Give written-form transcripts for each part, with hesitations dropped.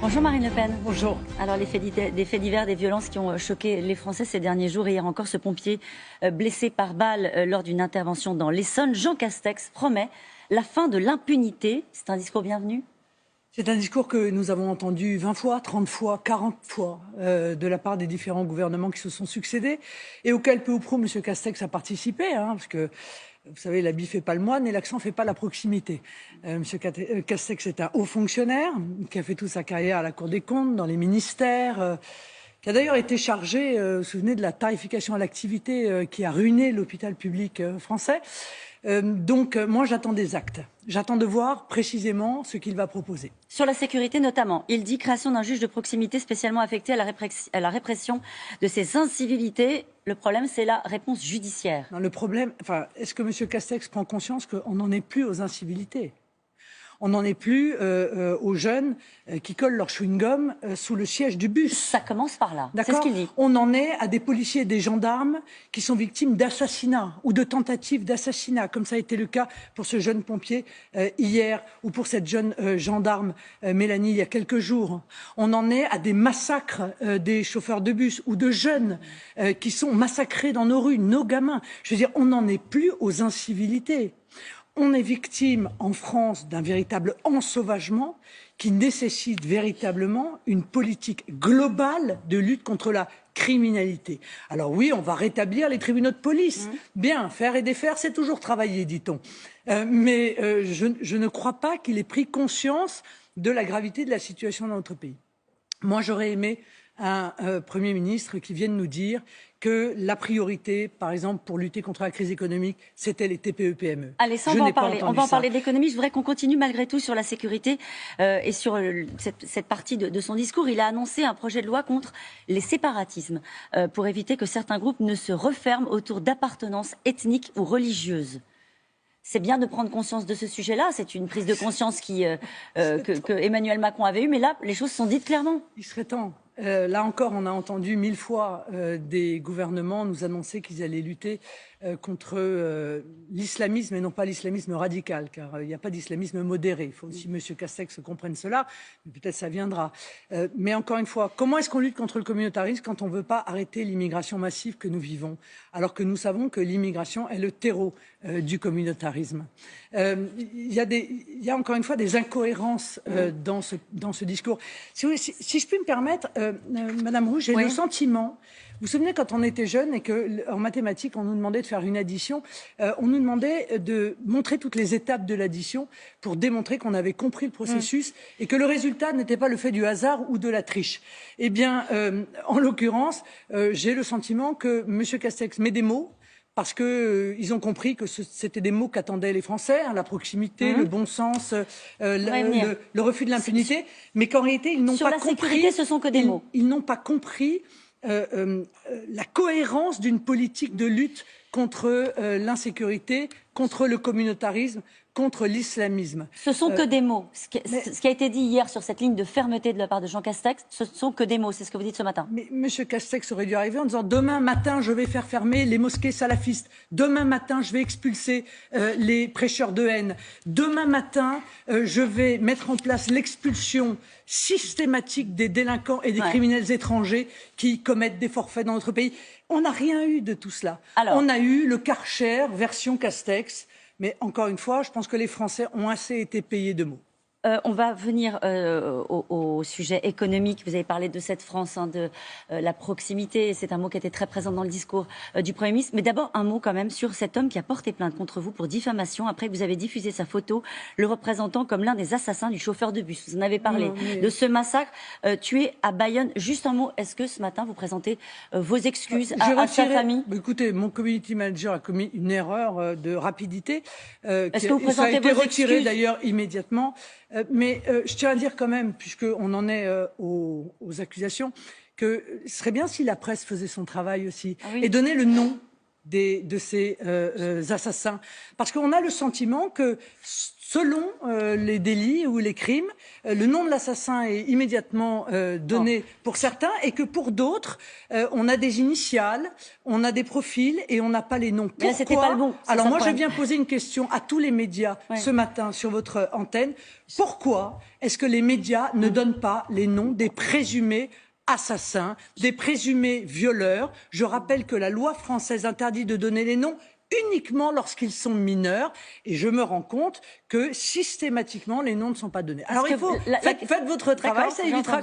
Bonjour Marine Le Pen. Bonjour. Alors des faits divers, des violences qui ont choqué les Français ces derniers jours. Hier encore, ce pompier blessé par balle lors d'une intervention dans l'Essonne. Jean Castex promet la fin de l'impunité. C'est un discours bienvenu? C'est un discours que nous avons entendu 20 fois, 30 fois, 40 fois de la part des différents gouvernements qui se sont succédés et auquel peu ou prou M. Castex a participé, parce que vous savez, l'habit fait pas le moine et l'accent fait pas la proximité. M. Castex est un haut fonctionnaire qui a fait toute sa carrière à la Cour des comptes, dans les ministères, qui a d'ailleurs été chargé, vous vous souvenez, de la tarification à l'activité qui a ruiné l'hôpital public français. Donc, moi, j'attends des actes. J'attends de voir précisément ce qu'il va proposer. Sur la sécurité notamment, il dit création d'un juge de proximité spécialement affecté à la répression de ces incivilités. Le problème, c'est la réponse judiciaire. Non, le problème, est-ce que M. Castex prend conscience qu'on n'en est plus aux incivilités? On n'en est plus aux jeunes qui collent leur chewing-gum sous le siège du bus. Ça commence par là, c'est ce qu'il dit. On en est à des policiers et des gendarmes qui sont victimes d'assassinats ou de tentatives d'assassinat, comme ça a été le cas pour ce jeune pompier hier ou pour cette jeune gendarme Mélanie il y a quelques jours. On en est à des massacres des chauffeurs de bus ou de jeunes qui sont massacrés dans nos rues, nos gamins. Je veux dire, on n'en est plus aux incivilités. On est victime en France d'un véritable ensauvagement qui nécessite véritablement une politique globale de lutte contre la criminalité. Alors oui, on va rétablir les tribunaux de police. Bien, faire et défaire, c'est toujours travailler, dit-on. Mais je ne crois pas qu'il ait pris conscience de la gravité de la situation dans notre pays. Moi, j'aurais aimé un Premier ministre qui vienne nous dire que la priorité, par exemple, pour lutter contre la crise économique, c'était les TPE-PME. Allez, ça, on va en parler. On va en parler de l'économie. Je voudrais qu'on continue malgré tout sur la sécurité et sur cette partie de son discours. Il a annoncé un projet de loi contre les séparatismes pour éviter que certains groupes ne se referment autour d'appartenances ethniques ou religieuses. C'est bien de prendre conscience de ce sujet-là. C'est une prise de conscience que Emmanuel Macron avait eue. Mais là, les choses sont dites clairement. Il serait temps. Là encore, on a entendu 1000 fois des gouvernements nous annoncer qu'ils allaient lutter contre l'islamisme et non pas l'islamisme radical, car il n'y a pas d'islamisme modéré. Il faut aussi M. Castex comprenne cela, mais peut-être ça viendra. Mais encore une fois, comment est-ce qu'on lutte contre le communautarisme quand on ne veut pas arrêter l'immigration massive que nous vivons, alors que nous savons que l'immigration est le terreau du communautarisme? Il y a encore une fois des incohérences dans ce discours. Si je puis me permettre, Madame Rouge, j'ai le sentiment... Vous vous souvenez quand on était jeune et qu'en mathématiques, on nous demandait de faire une addition, on nous demandait de montrer toutes les étapes de l'addition pour démontrer qu'on avait compris le processus et que le résultat n'était pas le fait du hasard ou de la triche. Eh bien, en l'occurrence, j'ai le sentiment que M. Castex met des mots, parce qu'ils ont compris que c'était des mots qu'attendaient les Français, la proximité, le bon sens, le refus de l'impunité, mais qu'en réalité, ils n'ont pas compris... Sur la sécurité, ce sont que des mots. Ils n'ont pas compris la cohérence d'une politique de lutte contre l'insécurité, contre le communautarisme, contre l'islamisme. Ce sont que des mots. Ce qui a été dit hier sur cette ligne de fermeté de la part de Jean Castex, ce sont que des mots. C'est ce que vous dites ce matin. Mais M. Castex aurait dû arriver en disant « Demain matin, je vais faire fermer les mosquées salafistes. Demain matin, je vais expulser les prêcheurs de haine. Demain matin, je vais mettre en place l'expulsion systématique des délinquants et des criminels étrangers qui commettent des forfaits dans notre pays. » On n'a rien eu de tout cela. Alors, on a eu le Karcher version Castex. Mais encore une fois, je pense que les Français ont assez été payés de mots. On va venir au sujet économique. Vous avez parlé de cette France, de la proximité. C'est un mot qui était très présent dans le discours du Premier ministre. Mais d'abord, un mot quand même sur cet homme qui a porté plainte contre vous pour diffamation après que vous avez diffusé sa photo, le représentant comme l'un des assassins du chauffeur de bus. Vous en avez parlé de ce massacre tué à Bayonne. Juste un mot, est-ce que ce matin, vous présentez vos excuses à sa famille? Écoutez, mon community manager a commis une erreur de rapidité. Est-ce que vous présentez ça a été vos retiré excuses d'ailleurs immédiatement. Mais je tiens à dire quand même, puisqu'on en est aux accusations, que ce serait bien si la presse faisait son travail aussi et donnait le nom de ces assassins. Parce qu'on a le sentiment que selon les délits ou les crimes, le nom de l'assassin est immédiatement donné pour certains et que pour d'autres, on a des initiales, on a des profils et on n'a pas les noms. Pourquoi? Là, c'était pas le bon. Alors moi, je viens poser une question à tous les médias ce matin sur votre antenne. Pourquoi est-ce que les médias ne donnent pas les noms des présumés assassins, des présumés violeurs? Je rappelle que la loi française interdit de donner les noms uniquement lorsqu'ils sont mineurs, et je me rends compte que systématiquement les noms ne sont pas donnés. Alors il faut faites votre travail, ça évitera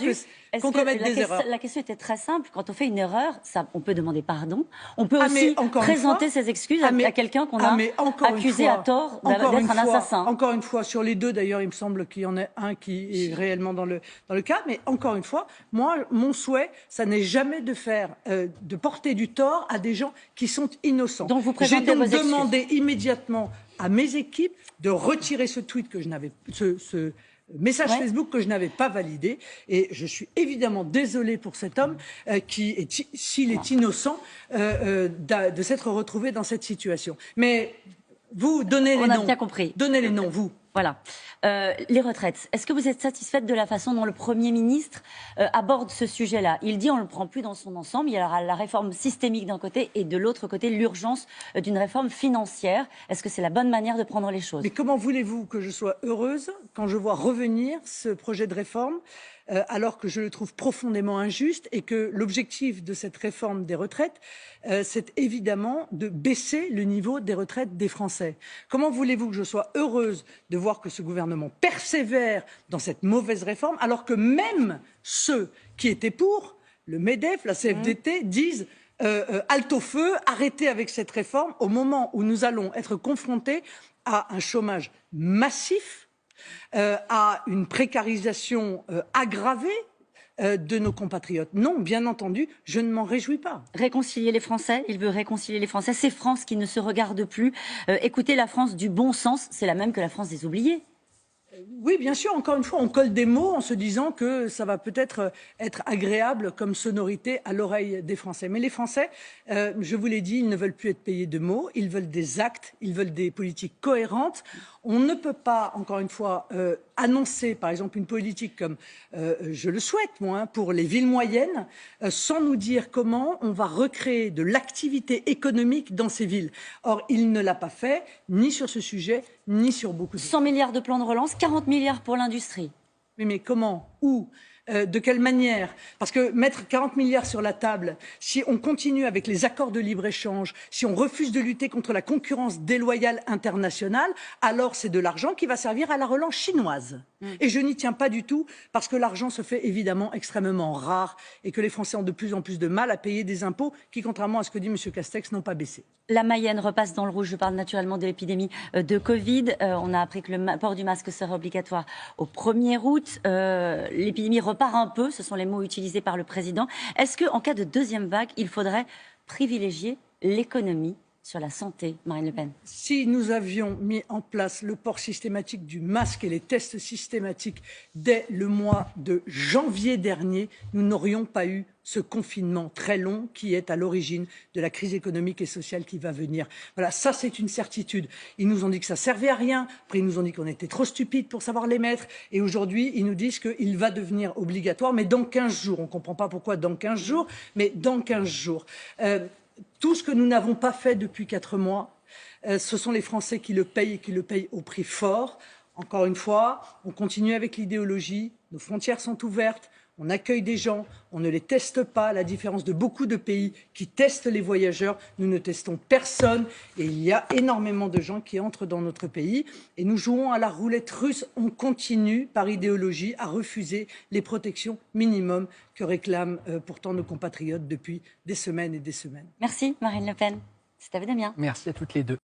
qu'on commette des erreurs. La question était très simple. Quand on fait une erreur, on peut demander pardon. On peut aussi présenter ses excuses à quelqu'un qu'on a accusé à tort d'être un assassin. Encore une fois, sur les deux d'ailleurs, il me semble qu'il y en a un qui est réellement dans le cas. Mais encore une fois, moi, mon souhait, ça n'est jamais de porter du tort à des gens qui sont innocents. Donc vous présentez vos excuses. J'ai donc demandé immédiatement à mes équipes de retirer ce tweet que je n'avais, ce message Facebook que je n'avais pas validé. Et je suis évidemment désolée pour cet homme qui est, s'il est innocent, de s'être retrouvé dans cette situation. Mais vous, donnez les noms. On a bien compris. Donnez les noms, vous. Voilà. Les retraites. Est-ce que vous êtes satisfaite de la façon dont le Premier ministre aborde ce sujet-là? Il dit on ne le prend plus dans son ensemble. Il y aura la réforme systémique d'un côté et de l'autre côté l'urgence d'une réforme financière. Est-ce que c'est la bonne manière de prendre les choses? Mais comment voulez-vous que je sois heureuse quand je vois revenir ce projet de réforme alors que je le trouve profondément injuste et que l'objectif de cette réforme des retraites, c'est évidemment de baisser le niveau des retraites des Français. Comment voulez-vous que je sois heureuse de voir que ce gouvernement persévère dans cette mauvaise réforme alors que même ceux qui étaient pour, le MEDEF, la CFDT, disent halte au feu, arrêtez avec cette réforme au moment où nous allons être confrontés à un chômage massif, à une précarisation aggravée de nos compatriotes. Non, bien entendu, je ne m'en réjouis pas. Réconcilier les Français, il veut réconcilier les Français. C'est France qui ne se regarde plus. Écoutez, la France du bon sens, c'est la même que la France des oubliés. Oui, bien sûr, encore une fois, on colle des mots en se disant que ça va peut-être être agréable comme sonorité à l'oreille des Français. Mais les Français, je vous l'ai dit, ils ne veulent plus être payés de mots, ils veulent des actes, ils veulent des politiques cohérentes. On ne peut pas, encore une fois, annoncer, par exemple, une politique comme je le souhaite, moi, pour les villes moyennes, sans nous dire comment on va recréer de l'activité économique dans ces villes. Or, il ne l'a pas fait, ni sur ce sujet, ni sur beaucoup d'autres. 100 milliards de plans de relance, 40 milliards pour l'industrie. Mais comment? Où? De quelle manière? Parce que mettre 40 milliards sur la table, si on continue avec les accords de libre-échange, si on refuse de lutter contre la concurrence déloyale internationale, alors c'est de l'argent qui va servir à la relance chinoise. Et je n'y tiens pas du tout, parce que l'argent se fait évidemment extrêmement rare et que les Français ont de plus en plus de mal à payer des impôts qui, contrairement à ce que dit M. Castex, n'ont pas baissé. La Mayenne repasse dans le rouge. Je parle naturellement de l'épidémie de Covid. On a appris que le port du masque serait obligatoire au 1er août. L'épidémie repart un peu, ce sont les mots utilisés par le président. Est-ce qu'en cas de deuxième vague, il faudrait privilégier l'économie sur la santé, Marine Le Pen? Si nous avions mis en place le port systématique du masque et les tests systématiques dès le mois de janvier dernier, nous n'aurions pas eu ce confinement très long qui est à l'origine de la crise économique et sociale qui va venir. Voilà, ça c'est une certitude. Ils nous ont dit que ça servait à rien, après ils nous ont dit qu'on était trop stupides pour savoir les mettre, et aujourd'hui ils nous disent qu'il va devenir obligatoire, mais dans 15 jours. On ne comprend pas pourquoi dans 15 jours, mais dans 15 jours. Tout ce que nous n'avons pas fait depuis 4 mois, ce sont les Français qui le payent et qui le payent au prix fort. Encore une fois, on continue avec l'idéologie, nos frontières sont ouvertes, on accueille des gens, on ne les teste pas, à la différence de beaucoup de pays qui testent les voyageurs. Nous ne testons personne et il y a énormément de gens qui entrent dans notre pays. Et nous jouons à la roulette russe. On continue, par idéologie, à refuser les protections minimum que réclament pourtant nos compatriotes depuis des semaines et des semaines. Merci Marine Le Pen. C'est à vous Damien. Merci à toutes les deux.